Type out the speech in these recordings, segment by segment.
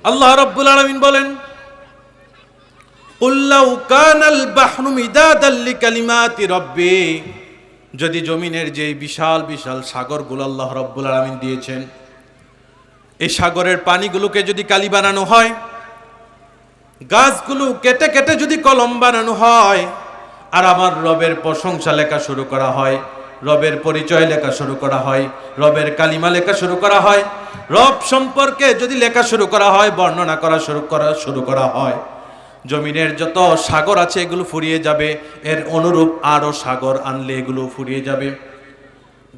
আল্লাহ রাব্বুল আলামিন বলেন, কুল লাউ কানাল বাহরু মিদাদাল লিকালিমাতি রাব্বি, যদি জমিনের যে বিশাল বিশাল সাগরগুলো আল্লাহ রাব্বুল আলামিন দিয়েছেন, এই সাগরের পানিগুলোকে যদি কালি বানানো হয়, গাছগুলো কেটে কেটে যদি কলম বানানো হয়, আর আমার রবের প্রশংসা লেখা শুরু করা হয়, রবের পরিচয় লেখা শুরু করা হয়, রবের কালিমা লেখা শুরু করা হয়, রব সম্পর্কে যদি লেখা শুরু করা হয়, বর্ণনা করা শুরু করা হয়, জমিনের যত সাগর আছে এগুলো ফুরিয়ে যাবে। এর অনুরূপ আরো সাগর আনলে এগুলো ফুরিয়ে যাবে।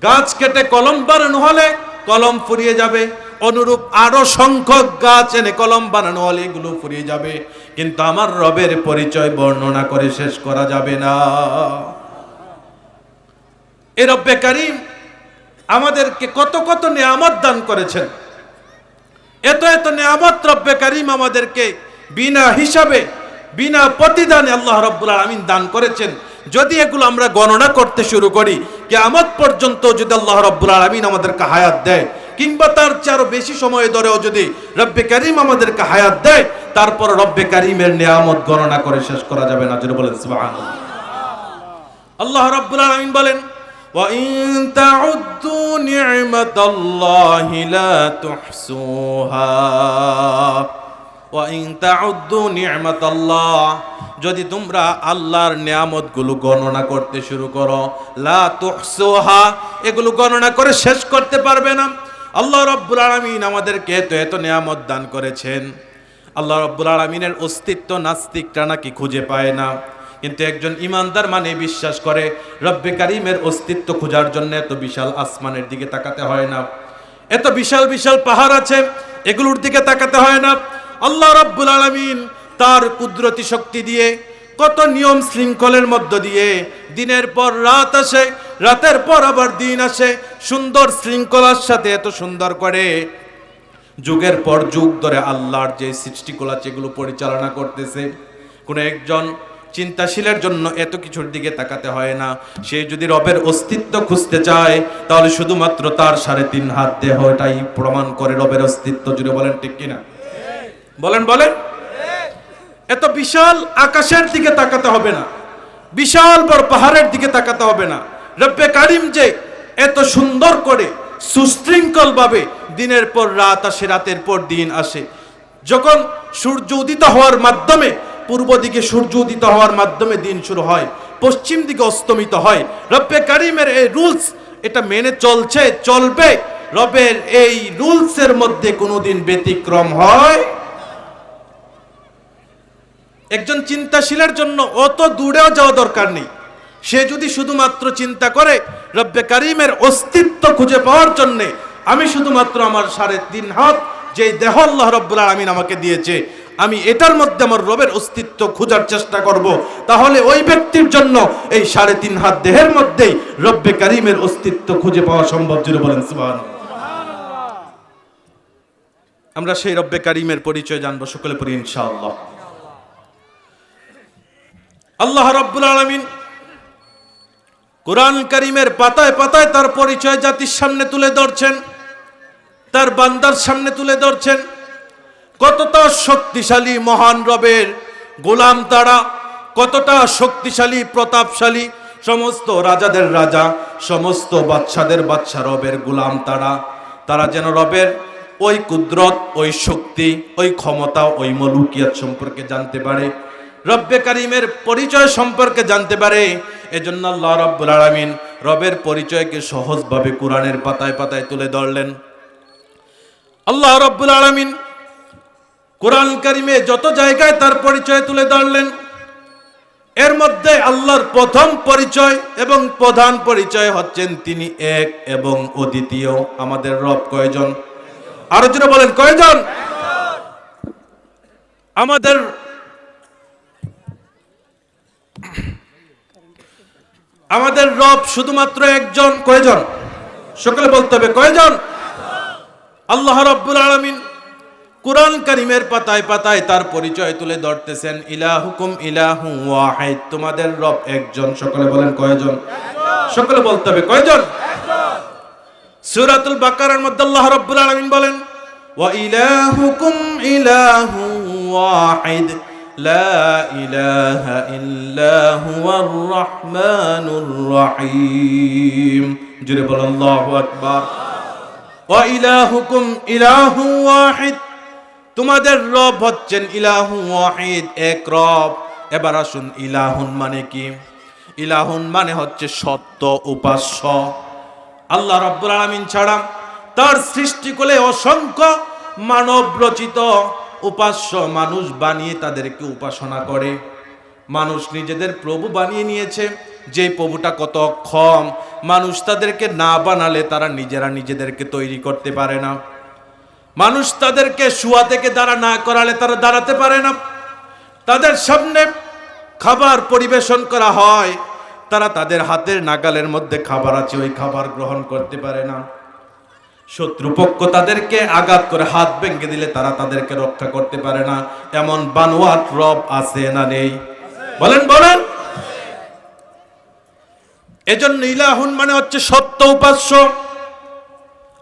গাছ কেটে কলম বানানো হলে কলম ফুরিয়ে যাবে, অনুরূপ আরো সংখ্যক গাছ এনে কলম বানানো হলে এগুলো ফুরিয়ে যাবে। কিন্তু আমার রবের পরিচয় বর্ণনা করে শেষ করা যাবে না। এ রব্বে কারীম আমাদেরকে কত কত নিয়ামত দান করেছেন, এত এত নিয়ামত রব্বে কারীম আমাদেরকে বিনা হিসাবে বিনা প্রতিদানে আল্লাহ রাব্বুল আলামিন দান করেছেন। যদি এগুলো আমরা গণনা করতে শুরু করি, কিয়ামত পর্যন্ত যদি আল্লাহ রাব্বুল আলামিন আমাদেরকে হায়াত দেয়, কিংবা তার চেয়ে আরো বেশি সময় ধরেও যদি রব্বে কারীম আমাদেরকে হায়াত দেয়, তারপর রব্বে কারীমের নিয়ামত গণনা করে শেষ করা যাবে না। যেটা বলেন সুবহানাল্লাহ। আল্লাহ রাব্বুল আলামিন বলেন, ওয়া ইন তাউদ্দু নি'মাতাল্লাহি লা তুহসুহা, ওয়া ইন তাউদ্দু নি'মাতাল্লাহ, যদি তোমরা আল্লাহর নিয়ামতগুলো গণনা করতে শুরু করো, লা তুহসুহা, এগুলো গণনা করে শেষ করতে পারবে না। আল্লাহ রাব্বুল আলামিন আমাদেরকে এত এত নিয়ামত দান করেছেন। আল্লাহ রাব্বুল আলামিনের অস্তিত্ব নাস্তিকরা নাকি খুঁজে পায় না, কিন্তু একজন ইমানদার মানে বিশ্বাস করে রব্বে কারীমের অস্তিত্ব খোঁজার জন্য এত বিশাল আসমানের দিকে তাকাতে হয় না, এত বিশাল বিশাল পাহাড় আছে এগুলোর দিকে তাকাতে হয় না। আল্লাহ রাব্বুল আলামিন তার কুদরতি শক্তি দিয়ে, কত নিয়ম শৃঙ্খলের মধ্য দিয়ে দিনের পর রাত আসে, রাতের পর আবার দিন আসে, সুন্দর শৃঙ্খলার সাথে এত সুন্দর করে যুগের পর যুগ ধরে আল্লাহর যে সৃষ্টিগুলো আছে এগুলো পরিচালনা করতেছে। কোন একজন চিন্তাশীলের জন্য এত কিছুর দিকে তাকাতে হয় না। সে যদি রবের অস্তিত্ব খুঁজতে চায়, তাহলে শুধুমাত্র তার 3.5 হাত দেহ এটাই প্রমাণ করে রবের অস্তিত্ব। জুড়ে বলেন ঠিক কিনা? বলেন বলেন। এত বিশাল আকাশের দিকে তাকাতে হবে না, বিশাল বড় পাহাড়ের দিকে তাকাতে হবে না। রব্বে কারীম যে এত সুন্দর করে সুশৃঙ্খল ভাবে দিনের পর রাত আসে, রাতের পর দিন আসে, যখন সূর্য উদিত হওয়ার মাধ্যমে, পূর্ব দিকে সূর্য উদিত হওয়ার মাধ্যমে দিন শুরু হয়, পশ্চিম দিকে অস্তমিত হয়, রব্বে কারীমের এই রুলস এটা মেনে চলছে, চলবে। রবের এই রুলসের মধ্যে কোনোদিন ব্যতিক্রম হয়। একজন চিন্তাশীলের জন্য অত দূরেও যাওয়া দরকার নেই। সে যদি শুধুমাত্র চিন্তা করে রব্বে কারীমের অস্তিত্ব খুঁজে পাওয়ার জন্য আমি শুধুমাত্র আমার 3.5 হাত যে দেহ আল্লাহ রাব্বুল আলামিন আমাকে দিয়েছে, আমি এটার মধ্যে আমার রবের অস্তিত্ব খোঁজার চেষ্টা করব, তাহলে ওই ব্যক্তির জন্য এই 3.5 হাত দেহের মধ্যেই রব্বে কারীমের অস্তিত্ব খুঁজে পাওয়া সম্ভব। জুড়ে বলেন সুবহানাল্লাহ। আমরা সেই রব্বে কারীমের পরিচয় জানবো সকলে পড়ি ইনশাআল্লাহ। আল্লাহ রাব্বুল আলামিন কুরআন কারীমের পাতায় পাতায় তার পরিচয় জাতির সামনে তুলে ধরছেন, তার বান্দার সামনে তুলে ধরছেন। কতটা শক্তিশালী মহান রবের গোলাম তারা, কতটা শক্তিশালী প্রতাপশালী, সমস্ত রাজাদের রাজা, সমস্ত বাদশাদের বাদশা রবের গোলাম তারা। তারা যেন রবের ওই কুদরত, ওই শক্তি, ওই ক্ষমতা, ওই মলুকিয়াত সম্পর্কে জানতে পারে, রব্বে কারীমের পরিচয় সম্পর্কে জানতে পারে। এজন্য আল্লাহ রাব্বুল আলামিন রবের পরিচয়কে সহজভাবে কোরআনের পাতায় পাতায় তুলে ধরলেন। আল্লাহ রাব্বুল আলামিন কোরআন কারীমে যত জায়গায় তার পরিচয় তুলে ধরলেন, এর মধ্যে আল্লাহর প্রথম পরিচয় এবং প্রধান পরিচয় হচ্ছেন তিনি এক এবং অদ্বিতীয়। আমাদের রব কয়জন? আরো জোরে বলেন, কয়জন? আমাদের রব শুধুমাত্র একজন। কয়জন? সকলে বলতে হবে, কয়জন? আল্লাহ রাব্বুল আলামিন কুরআন কারীমের পাতায় পাতায় তার পরিচয় তুলে ধরতেছেন। ইলাহুকুম ইলাহু ওয়াহিদ, তোমাদের রব একজন। সকলে বলেন, কয়জন? সকলে বলতে হবে, কয়জন? সূরাতুল বাকারার মধ্যে আল্লাহ রাব্বুল আলামিন বলেন, ওয়া ইলাহুকুম ইলাহুন ওয়াহিদ লা ইলাহা ইল্লা হুয়ার রহমানুর রহিম। জোরে বলেন আল্লাহু আকবার। ওয়া ইলাহুকুম ইলাহুন ওয়াহিদ, তোমাদের রব হচ্ছেন ইলাহু ওয়াহিদ, এক রব। এবার আসুন, ইলাহুন মানে কি? ইলাহুন মানে হচ্ছে সত্য উপাস্য। আল্লাহ রাব্বুল আলামিন ছাড়া তার সৃষ্টিকুলে অসংখ্য মানব রচিত উপাস্য মানুষ বানিয়ে তাদেরকে উপাসনা করে। মানুষ নিজেদের প্রভু বানিয়ে নিয়েছে, যে প্রভুটা কত অক্ষম। মানুষ তাদেরকে না বানালে তারা নিজেরা নিজেদেরকে তৈরি করতে পারে না। মানুষ তাদেরকে শুয়া থেকে দাঁড়া না করালে তারা দাঁড়াতে পারে না। তাদের সামনে খাবার পরিবেশন করা হয়, তারা তাদের হাতের নাগালের মধ্যে খাবার আছে, ওই খাবার গ্রহণ করতে পারে না। শত্রুপক্ষ তাদেরকে আঘাত করে হাত ভেঙে দিলে তারা তাদেরকে রক্ষা করতে পারে না। এমন বানোয়াট রব আছে না নেই? বলেন বলেন। এজন্য ইলাহুন মানে হচ্ছে সত্য উপাস্য।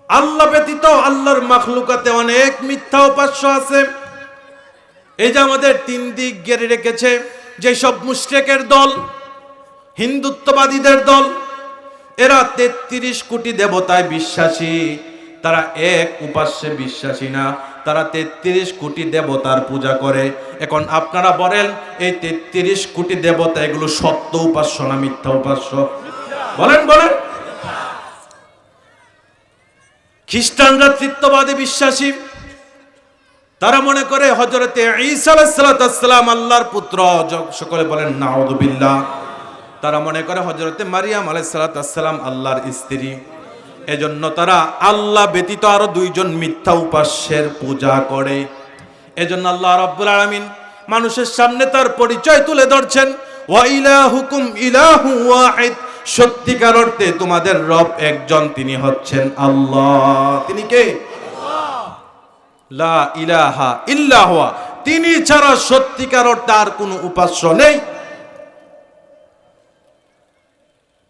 আল্লাহ ব্যতীত আল্লাহর মাখলুকাতে অনেক মিথ্যা উপাস্য আছে। এই যে আমাদের তিন দিক ঘিরে রেখেছে যেসব মুশরিকের দল, হিন্দুত্ববাদীদের দল, এরা ৩৩ কোটি দেবতায় বিশ্বাসী। তারা এক উপাস্যে বিশ্বাসী না, তারা ৩৩ কোটি দেবতার পূজা করে। এখন আপনারা বলেন, এই ৩৩ কোটি দেবতা এগুলো সত্য উপাস্য না মিথ্যা উপাস্য? বলেন বলেন। খ্রিস্টানরা তৃতীয়বাদে বিশ্বাসী। তারা মনে করে হযরতে ঈসা আলাইহিস সালাম আল্লাহর পুত্র। সকলে বলেন নাউযুবিল্লাহ। তারা মনে করে হযরতে মারিয়াম আলাইহিস সালাম আল্লাহর স্ত্রী। এজন্য তারা আল্লাহ ব্যতীত আরো দুইজন মিথ্যা উপাস্যের পূজা করে। এজন্য আল্লাহ রাব্বুল আলামিন মানুষের সামনে তার পরিচয় তুলে ধরছেন, ওয়া ইলাহুকুম ইলাহু ওয়াহিদ, সত্যিকার অর্থে তোমাদের রব একজন, তিনি হচ্ছেন আল্লাহ। তিনি কে? লা ইলাহা ইল্লা হুয়া, তিনি ছাড়া সত্যিকার অর্থে আর কোনো উপাস্য নেই।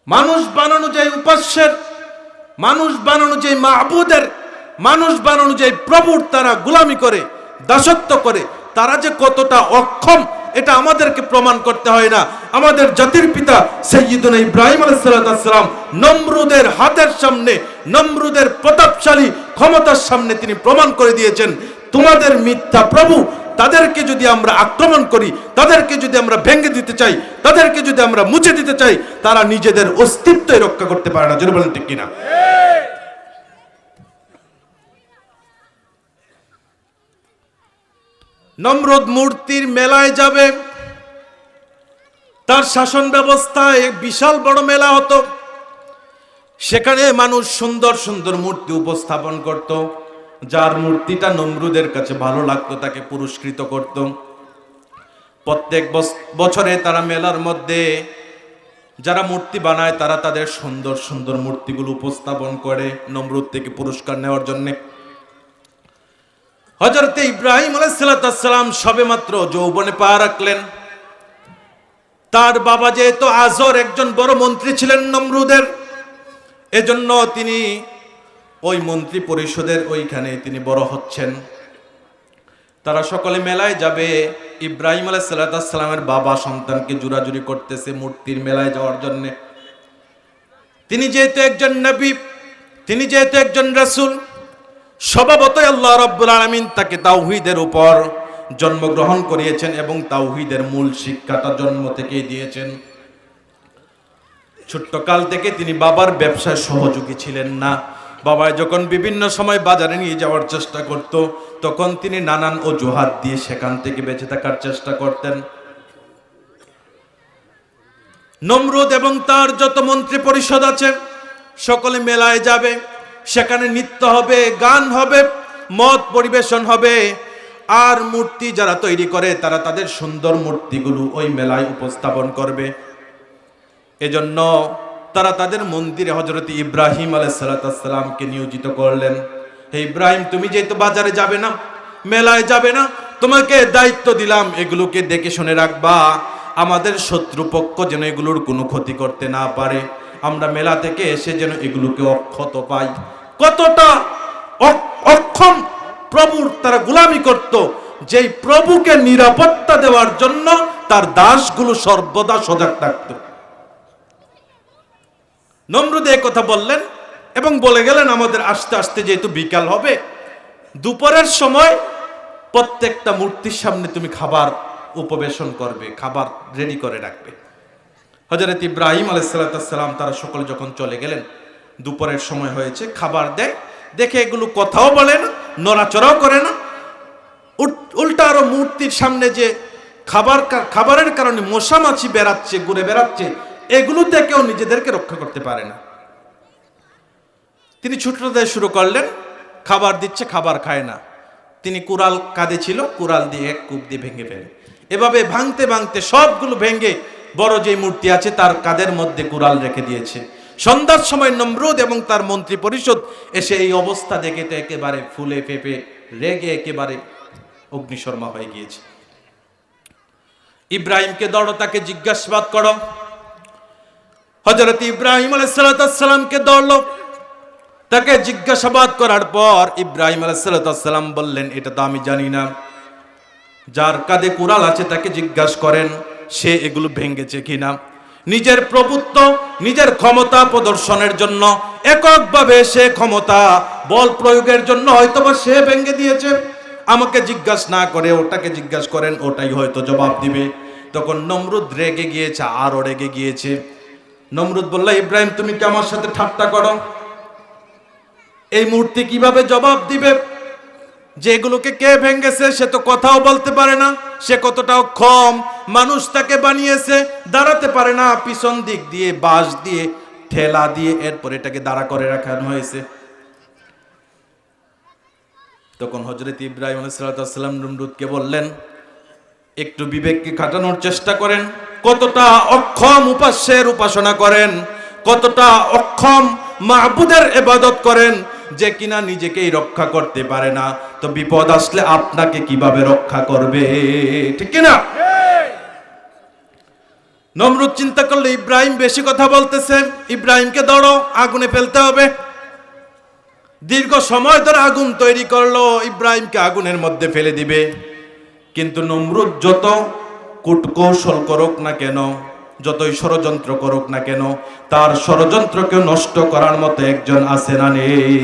মানুষ বানানো যে উপাস্যের, মানুষ বানানো যে মাবুদের, মানুষ বানানো যে প্রভুর তারা গোলামি করে, দাসত্ব করে, তারা যে কতটা অক্ষম এটা আমাদেরকে প্রমাণ করতে হয় না। আমাদের জাতির পিতা সাইয়্যিদুনা ইব্রাহিম আলাইহিস সালাম নমরুদের হাতের সামনে, নমরুদের প্রতাপশালী ক্ষমতার সামনে তিনি প্রমাণ করে দিয়েছেন, তোমাদের মিথ্যা প্রভু, তাদেরকে যদি আমরা আক্রমণ করি, তাদেরকে যদি আমরা ভেঙে দিতে চাই, তাদেরকে যদি আমরা মুছে দিতে চাই, তারা নিজেদের অস্তিত্বই রক্ষা করতে পারে না। জোরে বলেন ঠিক কিনা? নমরুদ মূর্তির মেলায় যাবে, তার শাসন ব্যবস্থায় বিশাল বড় মেলা হতো। সেখানে মানুষ সুন্দর সুন্দর মূর্তি উপস্থাপন করত। যার মূর্তিটা নমরুদের কাছে ভালো লাগতো তাকে পুরস্কৃত করত। প্রত্যেক বছরে তারা মেলার মধ্যে যারা মূর্তি বানায় তারা তাদের সুন্দর সুন্দর মূর্তিগুলো উপস্থাপন করে নমরুদ থেকে পুরস্কার নেওয়ার জন্য। হযরতে ইব্রাহিম আলাইহিস সালাম সবেমাত্র যৌবনে পা রাখলেন। তার বাবা যেহেতু আজর একজন বড় মন্ত্রী ছিলেন নমরুদের, এজন্য তিনি ওই মন্ত্রী পরিষদের ওইখানে তিনি বড় হচ্ছেন। তারা সকলে মেলায় যাবে। ইব্রাহিম আলাইহিস সালামের বাবা সন্তানকে জোরাজুরি করতেছে মূর্তির মেলায় যাওয়ার জন্য। তিনি যেহেতু একজন নবী, তিনি যেহেতু একজন রাসূল, স্বভাবতই আল্লাহ রাব্বুল আলামিন তাকে তাওহীদের উপর জন্মগ্রহণ করিয়েছেন এবং তাওহীদের মূল শিক্ষাটা জন্ম থেকেই দিয়েছেন। ছোট্টকাল থেকে তিনি বাবার ব্যবসায় সহযোগী ছিলেন না। বাবা যখন বিভিন্ন সময় বাজারে নিয়ে যাওয়ার চেষ্টা করত, তখন তিনি নানান অজুহাত দিয়ে সেখান থেকে বেঁচে থাকার চেষ্টা করতেন। নমরুদ এবং তার যত মন্ত্রী পরিষদ আছে সকলে মেলায় যাবে। সেখানে নৃত্য হবে, গান হবে, মদ পরিবেশন হবে। আর মূর্তি যারা তৈরি করে তারা তাদের সুন্দর মূর্তিগুলো ওই মেলায় উপস্থাপন করবে। এজন্য তারা তাদের মন্দিরে হযরত ইব্রাহিম আলাইহিস সালামকে নিয়োজিত করলেন। হে ইব্রাহিম, তুমি যেহেতু বাজারে যাবে না, মেলায় যাবে না, তোমাকে দায়িত্ব দিলাম এগুলোকে দেখে শুনে রাখবা, আমাদের শত্রুপক্ষ যেন এগুলোর কোনো ক্ষতি করতে না পারে, আমরা মেলা থেকে এসে যেন এগুলোকে অক্ষত পাই। কতটা অক্ষম প্রভুর তারা গোলামি করত, যেই প্রভুকে নিরাপত্তা দেওয়ার জন্য তার দাসগুলো সর্বদা সজাগ থাকত। নমরুদ এই কথা বললেন এবং বলে গেলেন আমাদের আস্তে আস্তে যেহেতু বিকাল হবে, দুপুরের সময় প্রত্যেকটা মূর্তির সামনে তুমি খাবার উপবেশন করবে, খাবার রেডি করে রাখবে। হযরত ইব্রাহিম আলাইহিস সালাম তারা সকলে যখন চলে গেলেন, দুপুরের সময় হয়েছে, খাবার দেয়, দেখে এগুলো কথাও বলে না, নড়াচড়াও করে না, উল্টা আরো মূর্তির সামনে যে খাবারের কারণে মশা মাছি বেড়াচ্ছে, ঘুরে বেড়াচ্ছে, এগুলো থেকেও নিজেদেরকে রক্ষা করতে পারে না। তিনি ছুটতে দেওয়া শুরু করলেন, খাবার দিচ্ছে, খাবার খায় না। তিনি কুড়াল কাঁধে ছিল, কুড়াল দিয়ে এক কূপ দিয়ে ভেঙে ফেলে, এভাবে ভাঙতে ভাঙতে সবগুলো ভেঙে বড় যে মূর্তি আছে তার কাঁধের মধ্যে কুড়াল রেখে দিয়েছে। সন্ধ্যার সময় নমরুদ এবং তার মন্ত্রী পরিষদ এসে এই অবস্থা দেখে তো একেবারে ফুলে ফেপে রেগে একেবারে অগ্নিশর্মা হয়ে গিয়েছে। ইব্রাহিমকে দৌড়ো, তাকে জিজ্ঞাসাবাদ করো। হযরত ইব্রাহিম আলাইহিস সালামকে দৌড়লো, তাকে জিজ্ঞাসাবাদ করার পর ইব্রাহিম আলাইহিস সালাম বললেন, এটা তো আমি জানি না, যার কাঁধে কুড়াল আছে তাকে জিজ্ঞাসা করেন সে এগুলো ভেঙেছে কিনা। নিজের প্রভুত্ব, নিজের ক্ষমতা প্রদর্শনের জন্য এককভাবে সে ক্ষমতা বল প্রয়োগের জন্য হয়তোবা সে ভেঙে দিয়েছে, আমাকে জিজ্ঞাসা না করে ওটাকে জিজ্ঞাসা করেন, ওটাই হয়তো জবাব দিবে। তখন নমরুদ রেগে গিয়েছে, আরো রেগে গিয়েছে। নমরুদ বলল, ইব্রাহিম তুমি কি আমার সাথে ঠাট্টা করো? এই মূর্তি কিভাবে জবাব দিবে? যেগুলোকে কে ভেঙেছে সে তো কথাও বলতে পারে না, সে কতটা অক্ষম, মানুষ তাকে বানিয়েছে, দাঁড়াতে পারে না, পিছন দিক দিয়ে বাঁশ দিয়ে ঠেলা দিয়ে এরপর এটাকে দাঁড়া করে রাখানো হয়েছে। তখন হযরত ইব্রাহিম আলাইহিস সালাম নমরুদকে বললেন, একটু বিবেককে খাটানোর চেষ্টা করেন, কতটা অক্ষম উপাস্যের উপাসনা করেন, কতটা অক্ষম মাবুদের ইবাদত করেন, যে কিনা নিজেকেই রক্ষা করতে পারে না, তো বিপদ আসলে আপনাকে কিভাবে রক্ষা করবে? ঠিক কিনা? নমরুদ চিন্তা করলে ইব্রাহিম বেশি কথা বলতেছে, ইব্রাহিমকে ধরো, আগুনে ফেলতে হবে। দীর্ঘ সময় ধরে আগুন তৈরি করলো, ইব্রাহিমকে আগুনের মধ্যে ফেলে দিবে। কিন্তু নমরুদ যত কূটকৌশল করুক না কেন, যতই ষড়যন্ত্র করুক না কেন, তার ষড়যন্ত্রকে নষ্ট করার মতো একজন আছে না নেই?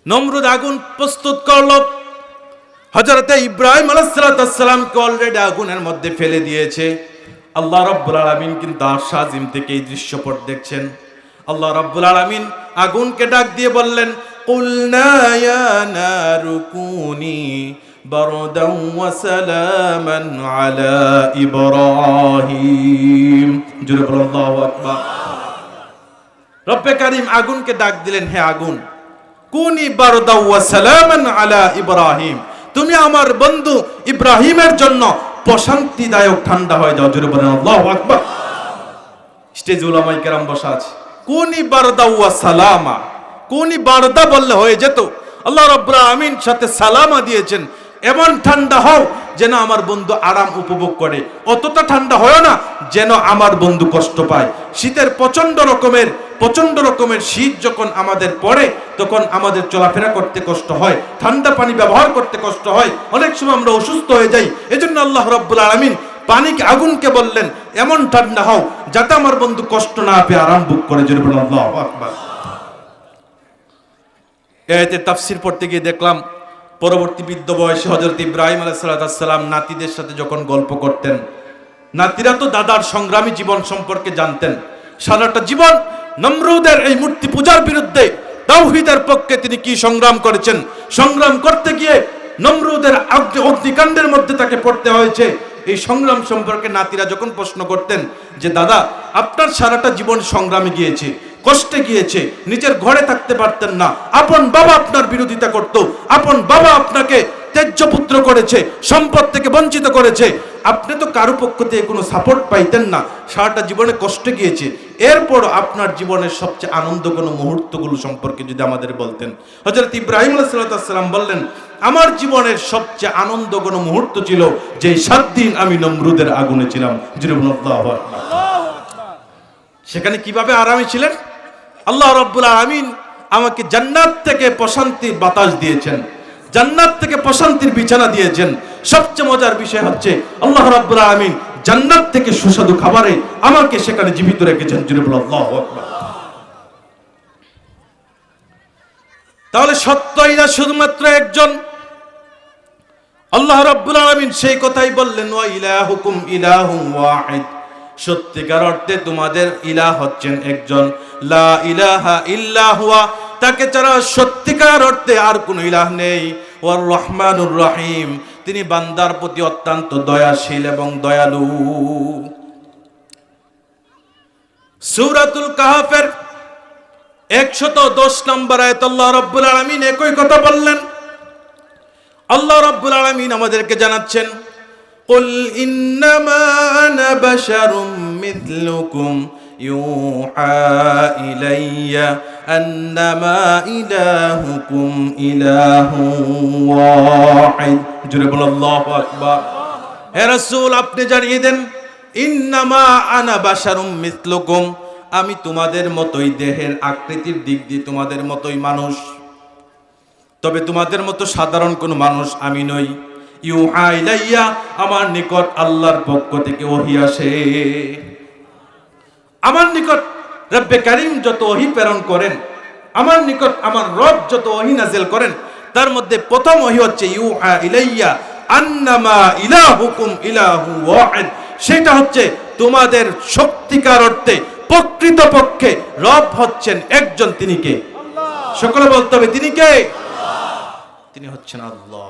নমরুদ আগুন প্রস্তুত করলো, হযরতে ইব্রাহিম আলাইহিস সালামকে অলরেডি আগুনের মধ্যে ফেলে দিয়েছে। আল্লাহ রাব্বুল আলামিন কিন্তু আরশ আজিম থেকে এই দৃশ্যপট দেখছেন। আল্লাহ রাব্বুল আলামিন আগুনকে ডাক দিয়ে বললেন, কুলনা ইয়া নারু কুনি বারদান ওয়া সালামান আলা ইব্রাহিম। জোরে বলো আল্লাহু আকবার। রব্বে কারীম আগুনকে ডাক দিলেন, হে আগুন, কুনি বারদান ওয়া সালামান আলা ইব্রাহিম, তুমি আমার বন্ধু ইব্রাহিমের জন্য প্রশান্তিদায়ক ঠান্ডা হয়ে যাও। জোরে বলেন আল্লাহু আকবার। স্টেজে উলামায়ে কেরাম বসা আছে। কুনি বারদা ওয়া সালামা, কুনি বারদা বললে হয়ে যেত, আল্লাহ রাব্বুল আমিন সাথে সালামা দিয়েছেন, এমন ঠান্ডা হও যেন আমার বন্ধু আরাম উপভোগ করে, অতটা ঠান্ডা হয় না যেন আমার বন্ধু কষ্ট পায়। শীতের প্রচন্ড রকমের শীত যখন আমাদের পড়ে তখন আমাদের চলাফেরা করতে কষ্ট হয়, ঠান্ডা পানি ব্যবহার করতে কষ্ট হয়, অনেক সময় আমরা অসুস্থ হয়ে যাই। এজন্য আল্লাহ রাব্বুল আলামিন পানিকে, আগুনকে বললেন এমন ঠান্ডা হও যাতে আমার বন্ধু কষ্ট না পেয়ে আরাম ভোগ করে। জোরে বলুন আল্লাহু আকবার। এতে তাফসীর পড়তে গিয়ে দেখলাম, পরবর্তী বৃদ্ধ বয়সে হযরত ইব্রাহিম আলাইহিস সালাম নাতিদের সাথে যখন গল্প করতেন, নাতিরা তো দাদার সংগ্রামী জীবন সম্পর্কে জানতেন। সারাটা জীবন নমরুদের এই মূর্তি পূজার বিরুদ্ধে তাওহীদের পক্ষে তিনি কি সংগ্রাম করেছেন, সংগ্রাম করতে গিয়ে নমরুদের অগ্নিকাণ্ডের মধ্যে তাকে পড়তে হয়েছে। এই সংগ্রাম সম্পর্কে নাতিরা যখন প্রশ্ন করতেন যে দাদা আপনার সারাটা জীবন সংগ্রামে গিয়েছে, কষ্টে গিয়েছে, নিজের ঘরে থাকতে পারতেন না, আপন বাবা আপনার বিরোধিতা করত, আপন বাবা আপনাকে ত্যায্য পুত্র করেছে, সম্পদ থেকে বঞ্চিত করেছে, আপনি তো কারো পক্ষ থেকে কোনো সাপোর্ট পাইতেন না, সারাটা জীবনে কষ্টে গিয়েছে, এরপর আপনার জীবনের সবচেয়ে আনন্দ কোনো মুহূর্তগুলো সম্পর্কে যদি আমাদের বলতেন। হযরত ইব্রাহিম আলাইহিস সালাম বললেন, আমার জীবনের সবচেয়ে আনন্দ কোনো মুহূর্ত ছিল যে 7 দিন আমি নমরুদের আগুনে ছিলাম। আল্লাহু আকবার। সেখানে কিভাবে আরামে ছিলেন? আল্লাহ রাব্বুল আলামিন আমাকে জান্নাত থেকে প্রশান্তির বাতাস দিয়েছেন, জান্নাত থেকে প্রশান্তির বিছানা দিয়েছেন। সবচেয়ে মজার বিষয় হচ্ছে আল্লাহ রাব্বুল আলামিন জান্নাত থেকে সুস্বাদু খাবারে আমাকে সেখানে জীবিত রেখেছেন। জোরে বলো আল্লাহু আকবার। তাহলে সত্য ইলাহ শুধুমাত্র একজন, আল্লাহ রাব্বুল আলামিন সেই কথাই বললেন, ওয়া ইলাহুকুম ইলাহুন ওয়াহিদ, সত্যিকার অর্থে তোমাদের ইলাহ হচ্ছেন একজন, লা ইলাহা ইল্লা হুয়া, তাকে ছাড়া সত্যিকার অর্থে আর কোনো ইলাহ নেই। ওয়ার রহমানুর রহিম, তিনি বান্দার প্রতি অত্যন্ত দয়াশীল এবং দয়ালু। সূরাতুল কাহফের 110 নম্বর আয়াত আল্লাহ রাব্বুল আলামিন একই কথা বললেন। আল্লাহ রাব্বুল আলামিন আমাদেরকে জানাচ্ছেন, কুল ইন্নামা আনা বাশারুম মিথলুকুম ইউহা ইলাইয়া আন্নামা ইলাহুকুম ইলাহুন ওয়াহিদ। জোরে বলো আল্লাহু আকবার। হে রাসূল, আপনি জানিয়ে দেন, ইন্নামা আনা বাশারুম মিথলুকুম, আমি তোমাদের মতোই, দেহের আকৃতির দিক দিয়ে তোমাদের মতোই মানুষ, তবে তোমাদের মতো সাধারণ কোনো মানুষ আমি নই। ইউহা ইলাইয়া, আমার নিকট আল্লাহর পক্ষ থেকে ওহী আসে। আমার নিকট রব্বে কারীম যত ওহী প্রেরণ করেন, আমার নিকট আমার রব যত ওহী নাযিল করেন, তার মধ্যে প্রথম ওহী হচ্ছে ইউহা ইলাইয়া আন্নামা ইলাহুকুম ইলাহুন ওয়াহিদ। সেটা হচ্ছে তোমাদের সত্যিকার অর্থে প্রকৃতপক্ষে রব হচ্ছেন একজন, তিনি কে? সকলে বলতে হবে, তিনি কে? তিনি হচ্ছেন আল্লাহ।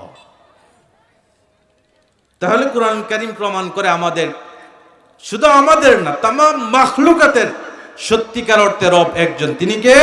তাহলে কোরআন কারীম প্রমাণ করে আমাদের, শুধু আমাদের না, তামাম মাখলুকাতের সত্যিকার অর্থে রব একজন, তিনি কে?